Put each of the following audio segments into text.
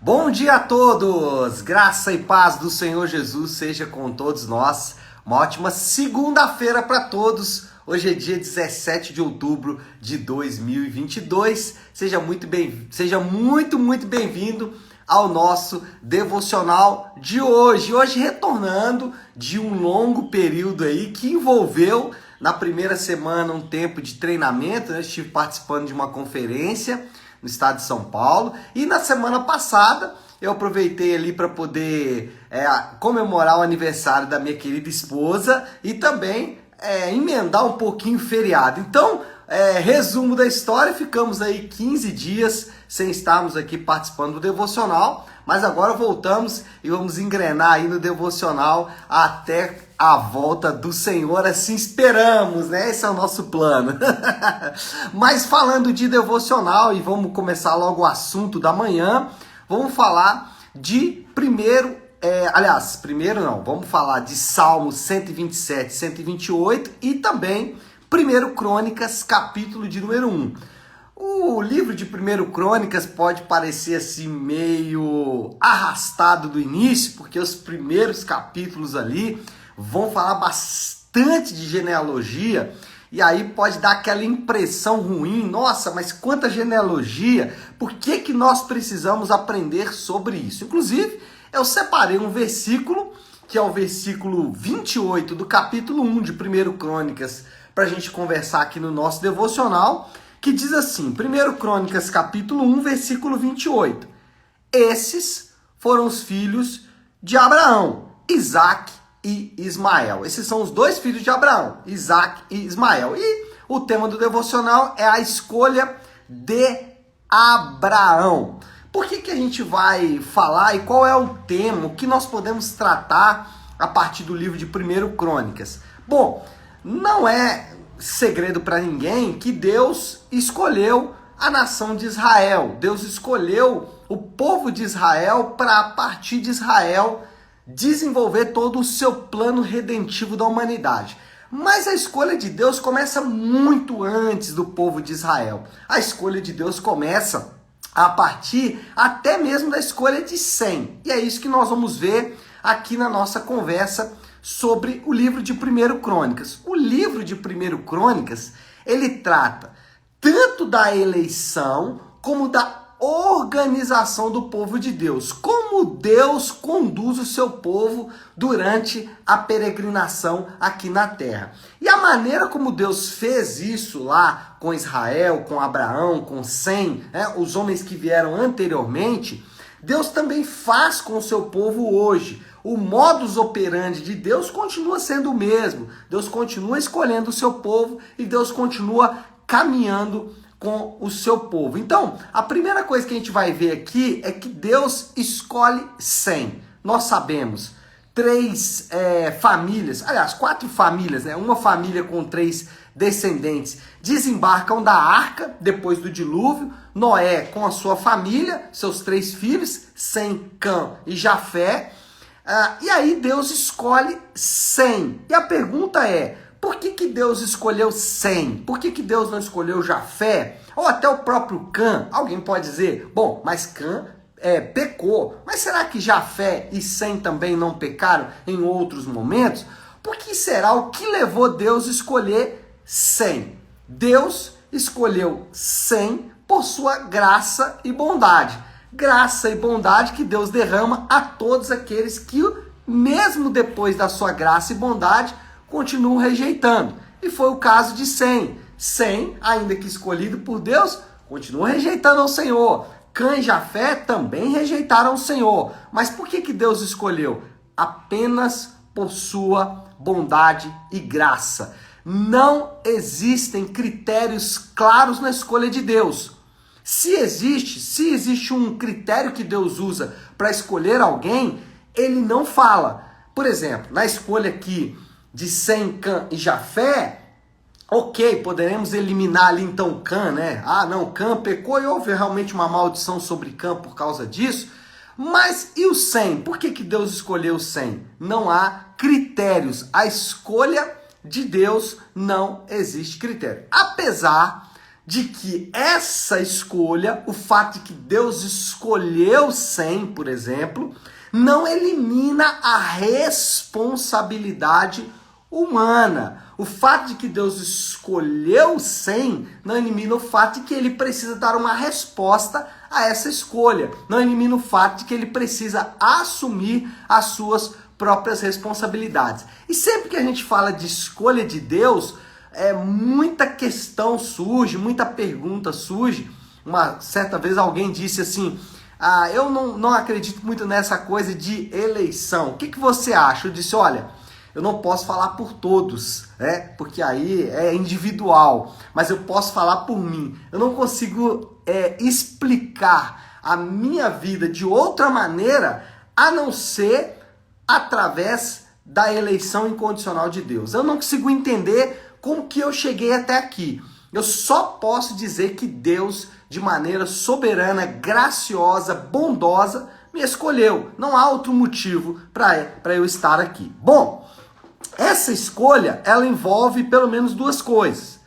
Bom dia a todos! Graça e paz do Senhor Jesus seja com todos nós. Uma ótima segunda-feira para todos. Hoje é dia 17 de outubro de 2022. Seja muito bem-vindo ao nosso devocional de hoje. Hoje retornando de um longo período aí que envolveu na primeira semana um tempo de treinamento, né? Estive participando de uma conferência no estado de São Paulo, e na semana passada eu aproveitei ali para poder comemorar o aniversário da minha querida esposa e também emendar um pouquinho o feriado. Então, resumo da história, ficamos aí 15 dias sem estarmos aqui participando do devocional, mas agora voltamos e vamos engrenar aí no devocional até a volta do Senhor, assim esperamos, né? Esse é o nosso plano. Mas falando de devocional, e vamos começar logo o assunto da manhã, vamos falar de vamos falar de Salmos 127, 128 e também 1 Crônicas, capítulo de número 1. O livro de 1 Crônicas pode parecer assim meio arrastado do início, porque os primeiros capítulos ali vão falar bastante de genealogia, e aí pode dar aquela impressão ruim, nossa, mas quanta genealogia, por que nós precisamos aprender sobre isso? Inclusive, eu separei um versículo, que é o versículo 28 do capítulo 1 de 1 Crônicas, para a gente conversar aqui no nosso devocional, que diz assim, 1 Crônicas capítulo 1, versículo 28. Esses foram os filhos de Abraão, Isaque e Ismael. Esses são os dois filhos de Abraão, Isaque e Ismael. E o tema do devocional é a escolha de Abraão. Por que a gente vai falar e qual é o tema, o que nós podemos tratar a partir do livro de 1 Crônicas? Bom, não é segredo para ninguém que Deus escolheu a nação de Israel. Deus escolheu o povo de Israel para, a partir de Israel, desenvolver todo o seu plano redentivo da humanidade. Mas a escolha de Deus começa muito antes do povo de Israel. A escolha de Deus começa a partir até mesmo da escolha de Sem. E é isso que nós vamos ver aqui na nossa conversa sobre o livro de 1 Crônicas. O livro de 1 Crônicas, ele trata tanto da eleição como da organização do povo de Deus, como Deus conduz o seu povo durante a peregrinação aqui na terra. E a maneira como Deus fez isso lá com Israel, com Abraão, com Sem, os homens que vieram anteriormente, Deus também faz com o seu povo hoje. O modus operandi de Deus continua sendo o mesmo. Deus continua escolhendo o seu povo e Deus continua caminhando com o seu povo. Então, a primeira coisa que a gente vai ver aqui é que Deus escolhe Sem. Nós sabemos, 4 famílias, né? Uma família com 3 descendentes desembarcam da arca depois do dilúvio. Noé com a sua família, seus 3 filhos, Sem, Cã e Jafé. E aí Deus escolhe Sem. E a pergunta é, por que Deus escolheu Sem? Por que Deus não escolheu Jafé? Ou até o próprio Cã? Alguém pode dizer, bom, mas Cã pecou. Mas será que Jafé e Sem também não pecaram em outros momentos? Por que será o que levou Deus a escolher Sem? Deus escolheu Sem por sua graça e bondade. Graça e bondade que Deus derrama a todos aqueles que, mesmo depois da sua graça e bondade, continuam rejeitando. E foi o caso de Sem. Sem, ainda que escolhido por Deus, continua rejeitando ao Senhor. Cã e Jafé também rejeitaram o Senhor. Mas por que Deus escolheu? Apenas por sua bondade e graça. Não existem critérios claros na escolha de Deus. Se existe um critério que Deus usa para escolher alguém, ele não fala. Por exemplo, na escolha aqui de Sem, Cã e Jafé, ok, poderemos eliminar ali então Cã, né? Ah, não, Cã pecou e houve realmente uma maldição sobre Cã por causa disso. Mas e o Sem? Por que Deus escolheu o Sem? Não há critérios. A escolha de Deus não existe critério. Apesar de que essa escolha, o fato de que Deus escolheu Sem, por exemplo, não elimina a responsabilidade humana. O fato de que Deus escolheu Sem não elimina o fato de que ele precisa dar uma resposta a essa escolha. Não elimina o fato de que ele precisa assumir as suas próprias responsabilidades. E sempre que a gente fala de escolha de Deus, muita questão surge, muita pergunta surge. Uma certa vez alguém disse assim: eu não acredito muito nessa coisa de eleição. O que você acha? Eu disse: olha, eu não posso falar por todos, porque aí é individual, mas eu posso falar por mim. Eu não consigo explicar a minha vida de outra maneira a não ser através da eleição incondicional de Deus. Eu não consigo entender como que eu cheguei até aqui. Eu só posso dizer que Deus, de maneira soberana, graciosa, bondosa, me escolheu. Não há outro motivo para eu estar aqui. Bom, essa escolha, ela envolve pelo menos duas coisas.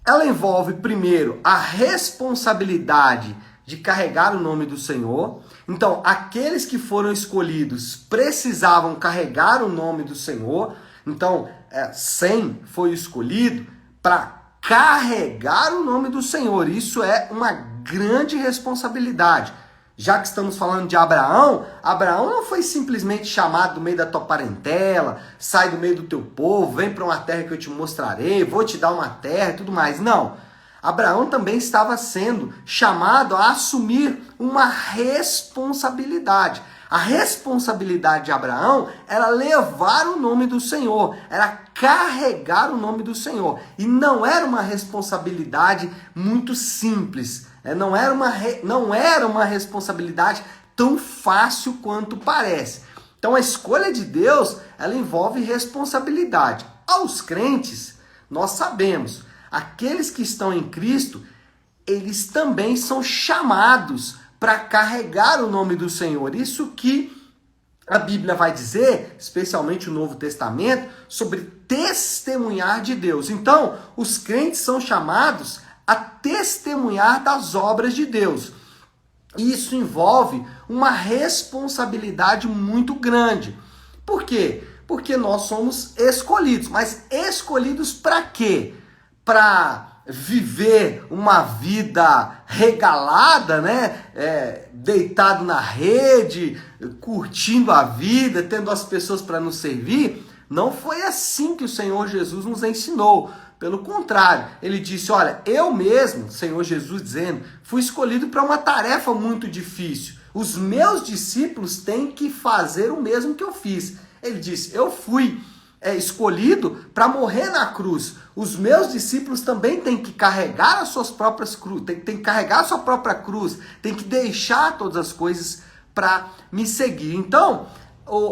Ela envolve, primeiro, a responsabilidade de carregar o nome do Senhor. Então, aqueles que foram escolhidos precisavam carregar o nome do Senhor. Então, Sem foi escolhido para carregar o nome do Senhor. Isso é uma grande responsabilidade. Já que estamos falando de Abraão, Abraão não foi simplesmente chamado do meio da tua parentela, sai do meio do teu povo, vem para uma terra que eu te mostrarei, vou te dar uma terra e tudo mais. Não. Abraão também estava sendo chamado a assumir uma responsabilidade. A responsabilidade de Abraão era levar o nome do Senhor, era carregar o nome do Senhor. E não era uma responsabilidade muito simples, não era uma responsabilidade tão fácil quanto parece. Então a escolha de Deus, ela envolve responsabilidade. Aos crentes, nós sabemos, aqueles que estão em Cristo, eles também são chamados para carregar o nome do Senhor. Isso que a Bíblia vai dizer, especialmente o Novo Testamento, sobre testemunhar de Deus. Então, os crentes são chamados a testemunhar das obras de Deus. Isso envolve uma responsabilidade muito grande. Por quê? Porque nós somos escolhidos. Mas escolhidos para quê? Para viver uma vida regalada, deitado na rede, curtindo a vida, tendo as pessoas para nos servir. Não foi assim que o Senhor Jesus nos ensinou. Pelo contrário, ele disse: olha, eu mesmo, Senhor Jesus dizendo, fui escolhido para uma tarefa muito difícil. Os meus discípulos têm que fazer o mesmo que eu fiz. Ele disse: eu fui escolhido para morrer na cruz. Os meus discípulos também têm que carregar as suas próprias cruzes, tem que carregar a sua própria cruz, tem que deixar todas as coisas para me seguir. Então,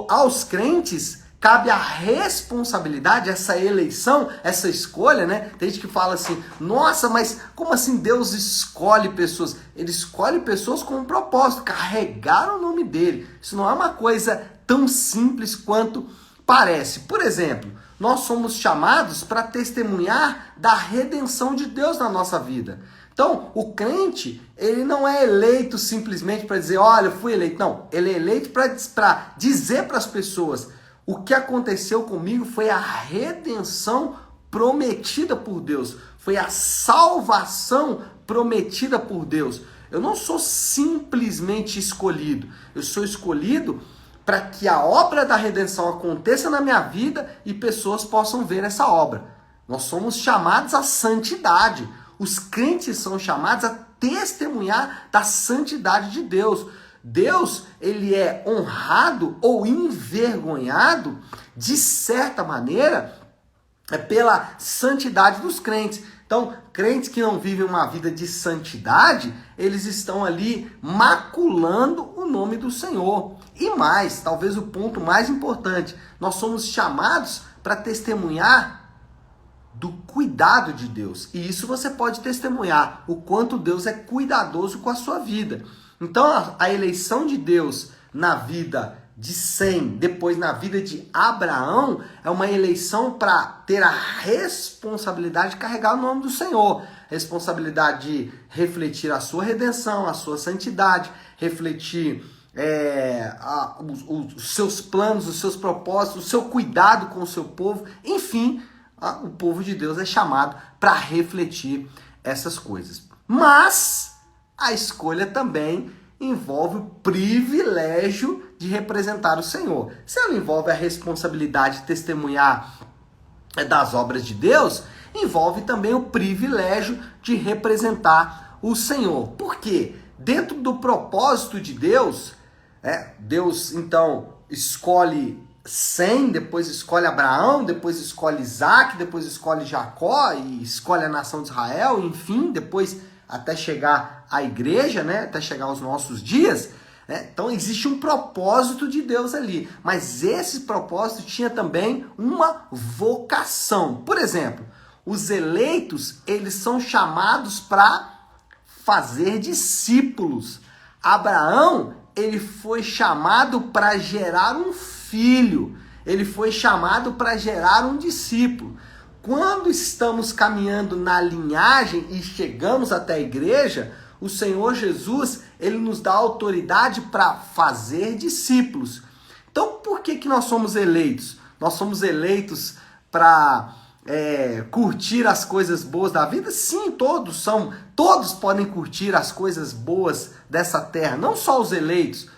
aos crentes cabe a responsabilidade, essa eleição, essa escolha, Tem gente que fala assim: nossa, mas como assim Deus escolhe pessoas? Ele escolhe pessoas com um propósito, carregar o nome dele. Isso não é uma coisa tão simples quanto parece. Por exemplo, nós somos chamados para testemunhar da redenção de Deus na nossa vida. Então, o crente, ele não é eleito simplesmente para dizer: olha, eu fui eleito. Não, ele é eleito para dizer para as pessoas: o que aconteceu comigo foi a redenção prometida por Deus. Foi a salvação prometida por Deus. Eu não sou simplesmente escolhido. Eu sou escolhido para que a obra da redenção aconteça na minha vida e pessoas possam ver essa obra. Nós somos chamados à santidade. Os crentes são chamados a testemunhar da santidade de Deus. Deus, ele é honrado ou envergonhado, de certa maneira, pela santidade dos crentes. Então, crentes que não vivem uma vida de santidade, eles estão ali maculando o nome do Senhor. E mais, talvez o ponto mais importante, nós somos chamados para testemunhar do cuidado de Deus. E isso você pode testemunhar, o quanto Deus é cuidadoso com a sua vida. Então, a eleição de Deus na vida de Sem, depois na vida de Abraão, é uma eleição para ter a responsabilidade de carregar o nome do Senhor. Responsabilidade de refletir a sua redenção, a sua santidade, refletir os seus planos, os seus propósitos, o seu cuidado com o seu povo. Enfim, o povo de Deus é chamado para refletir essas coisas. Mas a escolha também envolve o privilégio de representar o Senhor. Se ela envolve a responsabilidade de testemunhar das obras de Deus, envolve também o privilégio de representar o Senhor. Por quê? Dentro do propósito de Deus, Deus então escolhe Sem, depois escolhe Abraão, depois escolhe Isaac, depois escolhe Jacó e escolhe a nação de Israel, enfim, depois até chegar à igreja, até chegar aos nossos dias. Então existe um propósito de Deus ali, mas esse propósito tinha também uma vocação. Por exemplo, os eleitos, eles são chamados para fazer discípulos. Abraão, ele foi chamado para gerar um filho, ele foi chamado para gerar um discípulo. Quando estamos caminhando na linhagem e chegamos até a igreja, o Senhor Jesus, ele nos dá autoridade para fazer discípulos. Então, por que nós somos eleitos? Nós somos eleitos para curtir as coisas boas da vida? Sim, todos podem curtir as coisas boas dessa terra, não só os eleitos,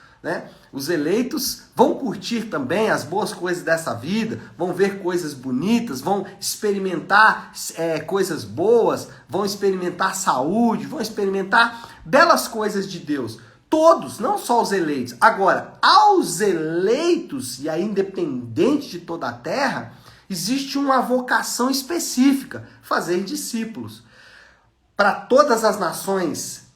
Os eleitos vão curtir também as boas coisas dessa vida, vão ver coisas bonitas, vão experimentar coisas boas, vão experimentar saúde, vão experimentar belas coisas de Deus. Todos, não só os eleitos. Agora, aos eleitos, e aí independente de toda a terra, existe uma vocação específica, fazer discípulos. Para todas as nações,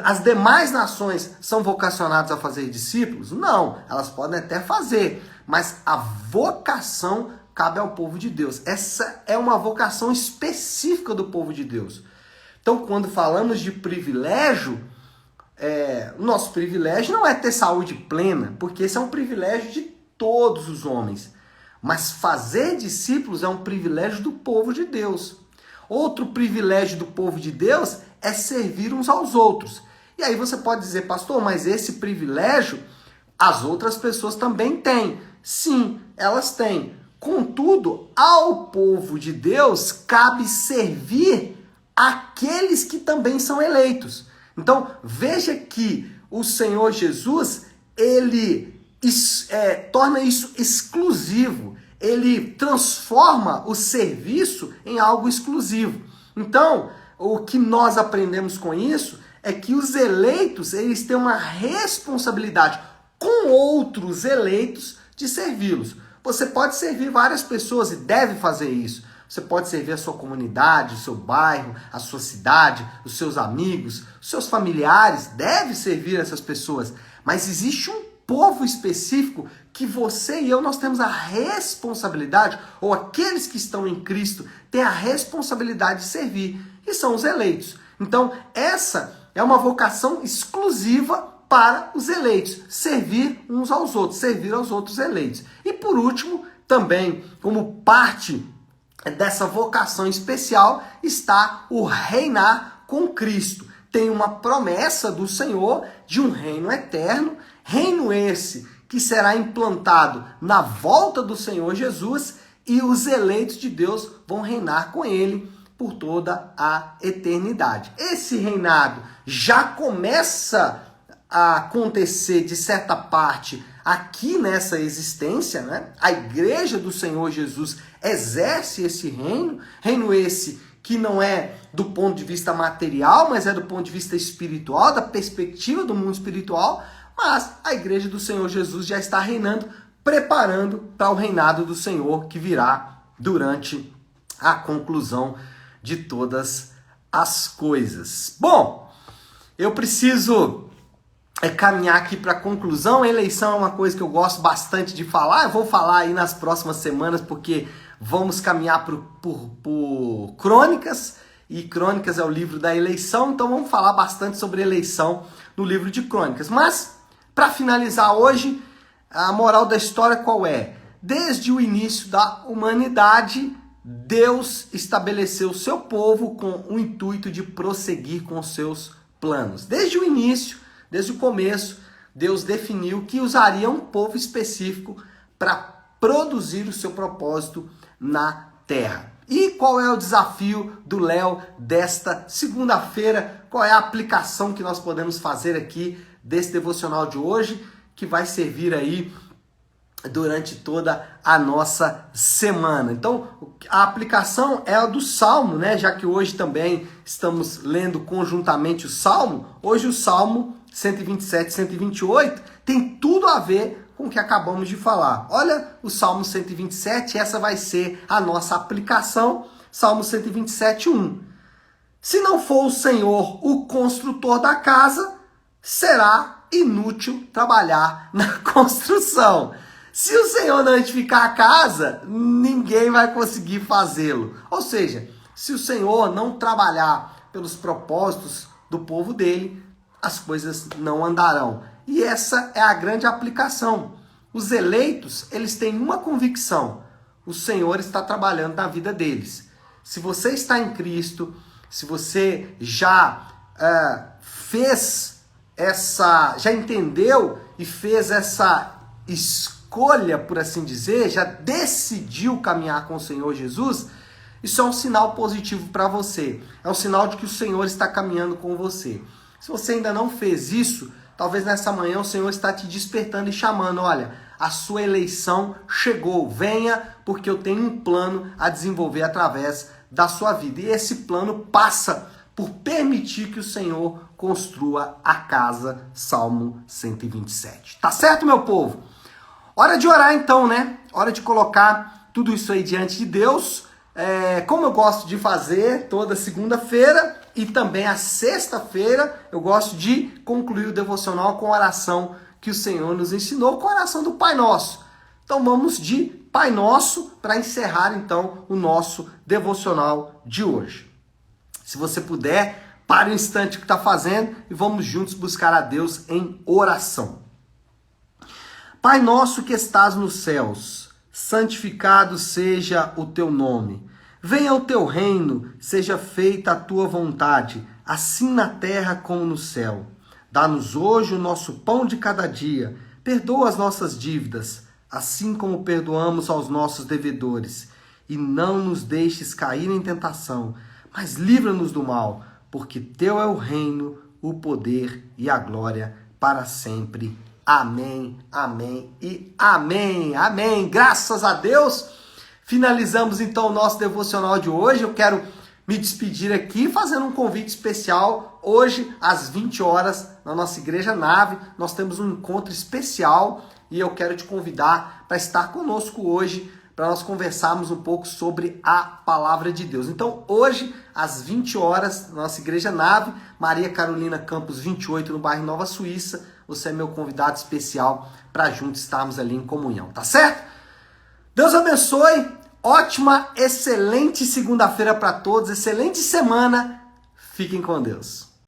as demais nações são vocacionadas a fazer discípulos? Não, elas podem até fazer, mas a vocação cabe ao povo de Deus. Essa é uma vocação específica do povo de Deus. Então, quando falamos de privilégio, o nosso privilégio não é ter saúde plena, porque esse é um privilégio de todos os homens. Mas fazer discípulos é um privilégio do povo de Deus. Outro privilégio do povo de Deus é servir uns aos outros. E aí você pode dizer, pastor, mas esse privilégio as outras pessoas também têm. Sim, elas têm. Contudo, ao povo de Deus cabe servir aqueles que também são eleitos. Então, veja que o Senhor Jesus, ele torna isso exclusivo. Ele transforma o serviço em algo exclusivo. Então, o que nós aprendemos com isso é que os eleitos, eles têm uma responsabilidade com outros eleitos de servi-los. Você pode servir várias pessoas e deve fazer isso. Você pode servir a sua comunidade, o seu bairro, a sua cidade, os seus amigos, os seus familiares, deve servir essas pessoas. Mas existe um povo específico que você e eu, nós temos a responsabilidade, ou aqueles que estão em Cristo, têm a responsabilidade de servir, e são os eleitos. Então, essa é uma vocação exclusiva para os eleitos, servir uns aos outros, servir aos outros eleitos. E por último, também, como parte dessa vocação especial, está o reinar com Cristo. Tem uma promessa do Senhor de um reino eterno, reino esse que será implantado na volta do Senhor Jesus, e os eleitos de Deus vão reinar com ele por toda a eternidade. Esse reinado já começa a acontecer de certa parte aqui nessa existência, A igreja do Senhor Jesus exerce esse reino esse que não é do ponto de vista material, mas é do ponto de vista espiritual, da perspectiva do mundo espiritual. Mas a igreja do Senhor Jesus já está reinando, preparando para o reinado do Senhor que virá durante a conclusão de todas as coisas. Bom, eu preciso caminhar aqui para a conclusão. A eleição é uma coisa que eu gosto bastante de falar. Eu vou falar aí nas próximas semanas, porque vamos caminhar por Crônicas, e Crônicas é o livro da eleição, então vamos falar bastante sobre eleição no livro de Crônicas. Mas Para finalizar hoje, a moral da história qual é? Desde o início da humanidade, Deus estabeleceu o seu povo com o intuito de prosseguir com os seus planos. Desde o início, desde o começo, Deus definiu que usaria um povo específico para produzir o seu propósito na terra. E qual é o desafio do Léo desta segunda-feira? Qual é a aplicação que nós podemos fazer aqui desse devocional de hoje, que vai servir aí durante toda a nossa semana? Então, a aplicação é a do Salmo, né? Já que hoje também estamos lendo conjuntamente o Salmo, hoje o Salmo 127 e 128 tem tudo a ver com o que acabamos de falar. Olha o Salmo 127, essa vai ser a nossa aplicação. Salmo 127, 1. Se não for o Senhor o construtor da casa, será inútil trabalhar na construção. Se o Senhor não edificar a casa, ninguém vai conseguir fazê-lo. Ou seja, se o Senhor não trabalhar pelos propósitos do povo dele, as coisas não andarão. E essa é a grande aplicação. Os eleitos, eles têm uma convicção: o Senhor está trabalhando na vida deles. Se você está em Cristo, se você já já entendeu e fez essa escolha, por assim dizer, já decidiu caminhar com o Senhor Jesus, isso é um sinal positivo para você. É um sinal de que o Senhor está caminhando com você. Se você ainda não fez isso, talvez nessa manhã o Senhor está te despertando e chamando: olha, a sua eleição chegou, venha, porque eu tenho um plano a desenvolver através da sua vida. E esse plano passa por permitir que o Senhor construa a casa, Salmo 127. Tá certo, meu povo? Hora de orar então, né? Hora de colocar tudo isso aí diante de Deus. Como eu gosto de fazer toda segunda-feira e também a sexta-feira, eu gosto de concluir o devocional com a oração que o Senhor nos ensinou, com a oração do Pai Nosso. Então vamos de Pai Nosso para encerrar então o nosso devocional de hoje. Se você puder, pare um instante o que está fazendo e vamos juntos buscar a Deus em oração. Pai nosso que estás nos céus, santificado seja o teu nome. Venha o teu reino, seja feita a tua vontade, assim na terra como no céu. Dá-nos hoje o nosso pão de cada dia. Perdoa as nossas dívidas, assim como perdoamos aos nossos devedores. E não nos deixes cair em tentação, mas livra-nos do mal, porque teu é o reino, o poder e a glória para sempre. Amém, amém e amém, amém. Graças a Deus, finalizamos então o nosso devocional de hoje. Eu quero me despedir aqui fazendo um convite especial. Hoje, às 20 horas, na nossa Igreja Nave, nós temos um encontro especial e eu quero te convidar para estar conosco hoje, para nós conversarmos um pouco sobre a Palavra de Deus. Então, hoje, às 20 horas, na nossa Igreja Nave, Maria Carolina Campos 28, no bairro Nova Suíça, você é meu convidado especial para juntos estarmos ali em comunhão, tá certo? Deus abençoe, ótima, excelente segunda-feira para todos, excelente semana, fiquem com Deus.